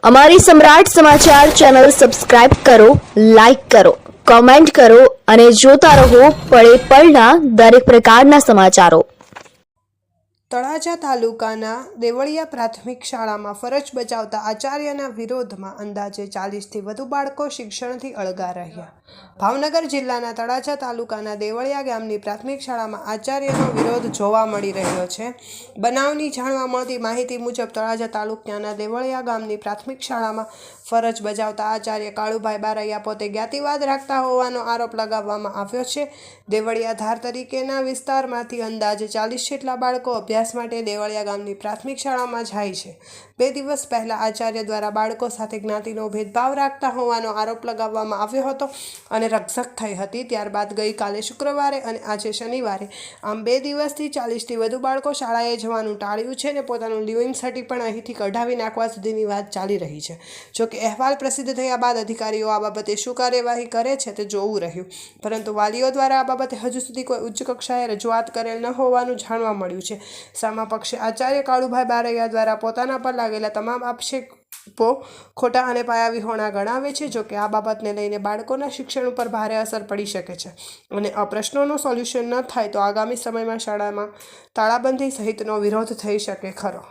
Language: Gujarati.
અમારી સમ્રાટ સમાચાર ચેનલ સબસ્ક્રાઇબ કરો, લાઇક કરો, કોમેન્ટ કરો અને જોતા રહો પળે પળના દરેક પ્રકારના સમાચારો। તળાજા તાલુકાના દેવળિયા પ્રાથમિક શાળામાં ફરજ બજાવતા આચાર્યના વિરોધમાં અંદાજે 40થી વધુ બાળકો શિક્ષણથી અળગા રહ્યા। ભાવનગર જિલ્લાના તળાજા તાલુકાના દેવળિયા ગામની પ્રાથમિક શાળામાં આચાર્યનો વિરોધ જોવા મળી રહ્યો છે। બનાવની જાણવા મળતી માહિતી મુજબ તળાજા તાલુકાના દેવળિયા ગામની પ્રાથમિક શાળામાં ફરજ બજાવતા આચાર્ય કાળુભાઈ બારૈયા પોતે જ્ઞાતિવાદ રાખતા હોવાનો આરોપ લગાવવામાં આવ્યો છે। દેવળિયા ધાર તરીકેના વિસ્તારમાંથી અંદાજે 40 જેટલા બાળકો અભ્યાસ માટે દેવળિયા ગામની પ્રાથમિક શાળામાં જાય છે। 2 દિવસ પહેલા આચાર્ય દ્વારા બાળકો સાથે જ્ઞાતિનો ભેદભાવ રાખતા હોવાનો આરોપ લગાવવામાં આવ્યો હતો અને રકઝક થઈ હતી। ત્યારબાદ ગઈકાલે શુક્રવારે અને આજે શનિવારે આમ 2 દિવસથી 40થી વધુ બાળકો શાળાએ જવાનું ટાળ્યું છે અને પોતાનું લિવિંગ સર્ટિ પણ અહીંથી કઢાવી નાખવા સુધીની વાત ચાલી રહી છે। જોકે અહેવાલ પ્રસિદ્ધ થયા બાદ અધિકારીઓ આ બાબતે શું કાર્યવાહી કરે છે તે જોવું રહ્યું, પરંતુ વાલીઓ દ્વારા આ બાબતે હજુ સુધી કોઈ ઉચ્ચ કક્ષાએ રજૂઆત કરેલ ન હોવાનું જાણવા મળ્યું છે। સામા પક્ષે આચાર્ય કાળુભાઈ બારૈયા દ્વારા પોતાના પર લાગેલા તમામ આક્ષેપો ખોટા અને પાયાવિહોણા ગણાવે છે। જોકે આ બાબતને લઈને બાળકોના શિક્ષણ ઉપર ભારે અસર પડી શકે છે અને આ પ્રશ્નોનું સોલ્યુશન ન થાય તો આગામી સમયમાં શાળામાં તાળાબંધી સહિતનો વિરોધ થઈ શકે ખરો।